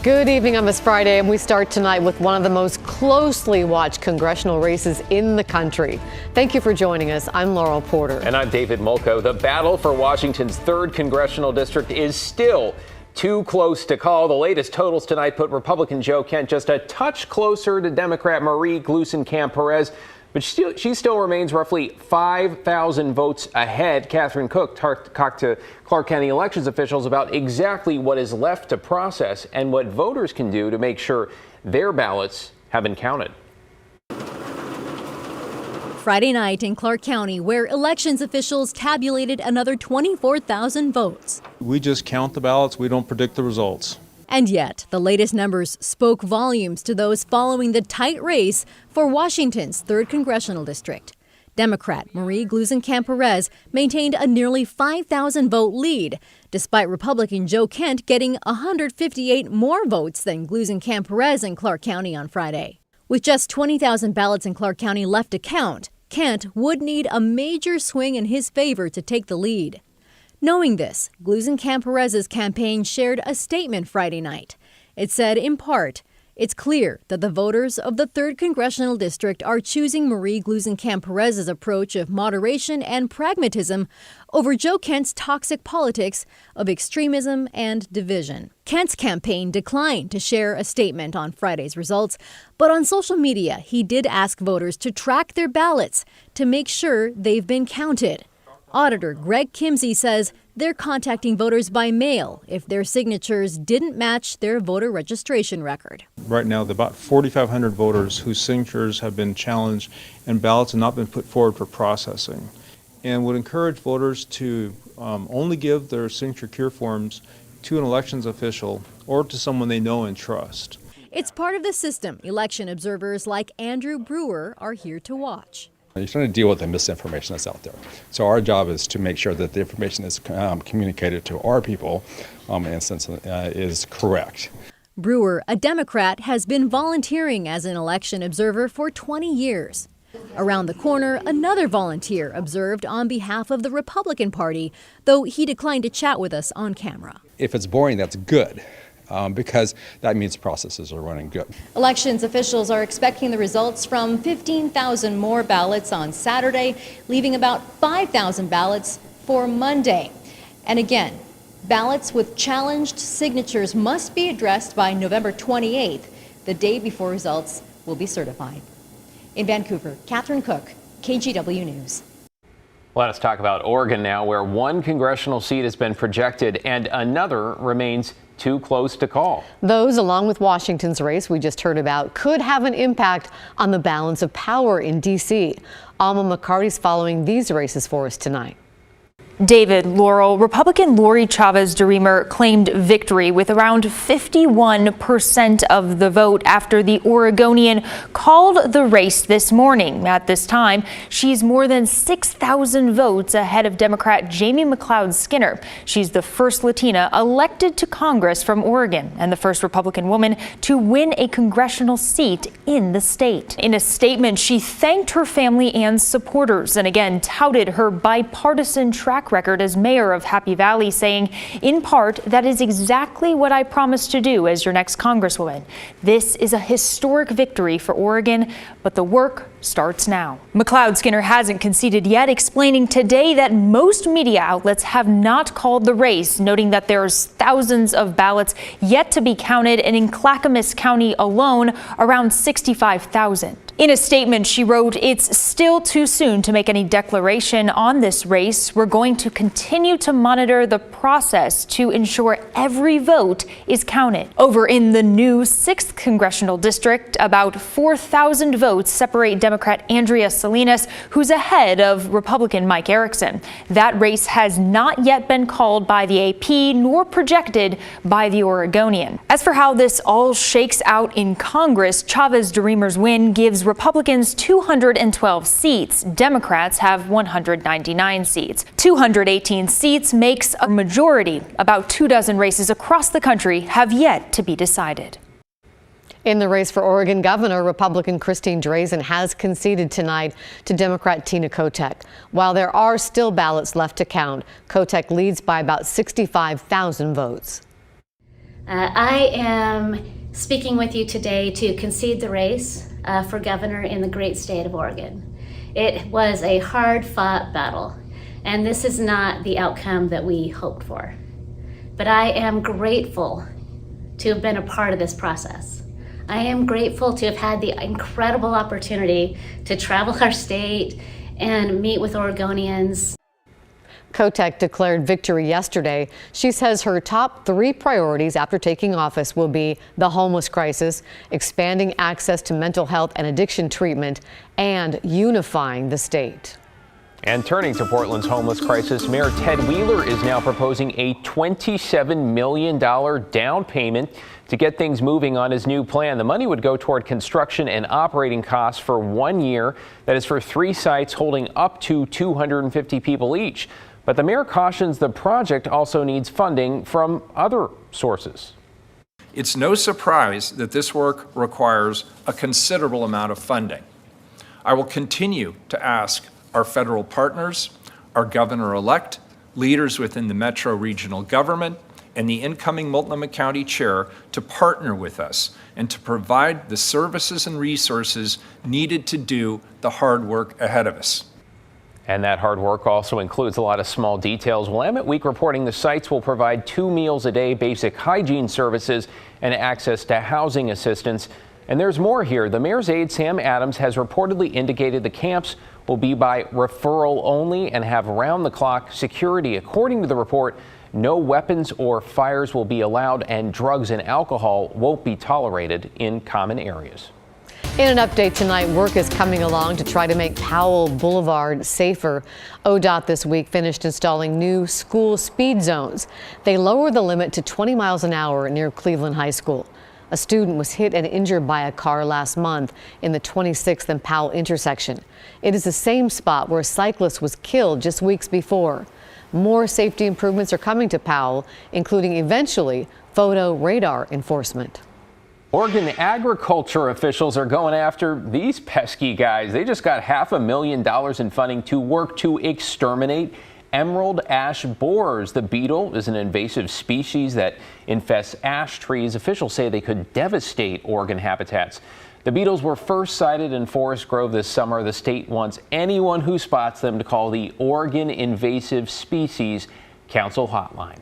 Good evening on this Friday, and we start tonight with one of the most closely watched congressional races in the country. Thank you for joining us. I'm Laurel Porter. And I'm David Mulco. The battle for Washington's 3rd Congressional District is still too close to call. The latest totals tonight put Republican Joe Kent just a touch closer to Democrat Marie Gluesenkamp-Perez, but she still remains roughly 5,000 votes ahead. Catherine Cook talked to Clark County elections officials about exactly what is left to process and what voters can do to make sure their ballots have been counted. Friday night in Clark County, where elections officials tabulated another 24,000 votes. We just count the ballots. We don't predict the results. And yet, the latest numbers spoke volumes to those following the tight race for Washington's 3rd Congressional District. Democrat Marie Gluesenkamp-Perez maintained a nearly 5,000 vote lead, despite Republican Joe Kent getting 158 more votes than Gluesenkamp-Perez in Clark County on Friday. With just 20,000 ballots in Clark County left to count, Kent would need a major swing in his favor to take the lead. Knowing this, Gluesenkamp-Perez's campaign shared a statement Friday night. It said, in part, "It's clear that the voters of the 3rd Congressional District are choosing Marie Gluesenkamp-Perez's approach of moderation and pragmatism over Joe Kent's toxic politics of extremism and division." Kent's campaign declined to share a statement on Friday's results, but on social media, he did ask voters to track their ballots to make sure they've been counted. Auditor Greg Kimsey says they're contacting voters by mail if their signatures didn't match their voter registration record. Right now, there are about 4,500 voters whose signatures have been challenged and ballots have not been put forward for processing, and would encourage voters to only give their signature cure forms to an elections official or to someone they know and trust. It's part of the system election observers like Andrew Brewer are here to watch. You're trying to deal with the misinformation that's out there. So our job is to make sure that the information is communicated to our people and since is correct. Brewer, a Democrat, has been volunteering as an election observer for 20 years. Around the corner, another volunteer observed on behalf of the Republican Party, though he declined to chat with us on camera. If it's boring, that's good. Because that means processes are running good. Elections officials are expecting the results from 15,000 more ballots on Saturday, leaving about 5,000 ballots for Monday. And again, ballots with challenged signatures must be addressed by November 28th, the day before results will be certified. In Vancouver, Catherine Cook, KGW News. Let us talk about Oregon now, where one congressional seat has been projected and another remains too close to call. Those, along with Washington's race we just heard about, could have an impact on the balance of power in D.C. Alma McCarty's following these races for us tonight. David, Laurel, Republican Lori Chavez-DeRemer claimed victory with around 51% of the vote after the Oregonian called the race this morning. At this time, she's more than 6,000 votes ahead of Democrat Jamie McLeod-Skinner. She's the first Latina elected to Congress from Oregon and the first Republican woman to win a congressional seat in the state. In a statement, she thanked her family and supporters and again touted her bipartisan track record as mayor of Happy Valley, saying, in part, that is exactly what I promised to do as your next Congresswoman. This is a historic victory for Oregon, but the work starts now. McLeod-Skinner hasn't conceded yet, explaining today that most media outlets have not called the race, noting that there's thousands of ballots yet to be counted, and in Clackamas County alone, around 65,000. In a statement, she wrote, "It's still too soon to make any declaration on this race. We're going to continue to monitor the process to ensure every vote is counted." Over in the new 6th Congressional District, about 4,000 votes separate Democrat Andrea Salinas, who's ahead of Republican Mike Erickson. That race has not yet been called by the AP nor projected by the Oregonian. As for how this all shakes out in Congress, Chavez-DeRemer's win gives Republicans 212 seats. Democrats have 199 seats. 218 seats makes a majority. About 24 races across the country have yet to be decided. In the race for Oregon governor, Republican Christine Drazan has conceded tonight to Democrat Tina Kotek. While there are still ballots left to count, Kotek leads by about 65,000 votes. I am speaking with you today to concede the race for governor in the great state of Oregon. It was a hard-fought battle, and this is not the outcome that we hoped for. But I am grateful to have been a part of this process. I am grateful to have had the incredible opportunity to travel our state and meet with Oregonians. Kotek declared victory yesterday. She says her top 3 priorities after taking office will be the homeless crisis, expanding access to mental health and addiction treatment, and unifying the state. And turning to Portland's homeless crisis, Mayor Ted Wheeler is now proposing a $27 million down payment to get things moving on his new plan. The money would go toward construction and operating costs for 1 year. That is for 3 sites holding up to 250 people each. But the mayor cautions the project also needs funding from other sources. It's no surprise that this work requires a considerable amount of funding. I will continue to ask our federal partners, our governor-elect, leaders within the Metro regional government, and the incoming Multnomah County Chair to partner with us and to provide the services and resources needed to do the hard work ahead of us. And that hard work also includes a lot of small details. Willamette Week reporting the sites will provide 2 meals a day, basic hygiene services, and access to housing assistance. And there's more here. The mayor's aide, Sam Adams, has reportedly indicated the camps will be by referral only and have round-the-clock security. According to the report, no weapons or fires will be allowed, and drugs and alcohol won't be tolerated in common areas. In an update tonight, work is coming along to try to make Powell Boulevard safer. ODOT this week finished installing new school speed zones. They lower the limit to 20 miles an hour near Cleveland High School. A student was hit and injured by a car last month in the 26th and Powell intersection. It is the same spot where a cyclist was killed just weeks before. More safety improvements are coming to Powell, including eventually photo radar enforcement. Oregon agriculture officials are going after these pesky guys. They just got $500,000 in funding to work to exterminate emerald ash borers. The beetle is an invasive species that infests ash trees. Officials say they could devastate Oregon habitats. The beetles were first sighted in Forest Grove this summer. The state wants anyone who spots them to call the Oregon Invasive Species Council hotline.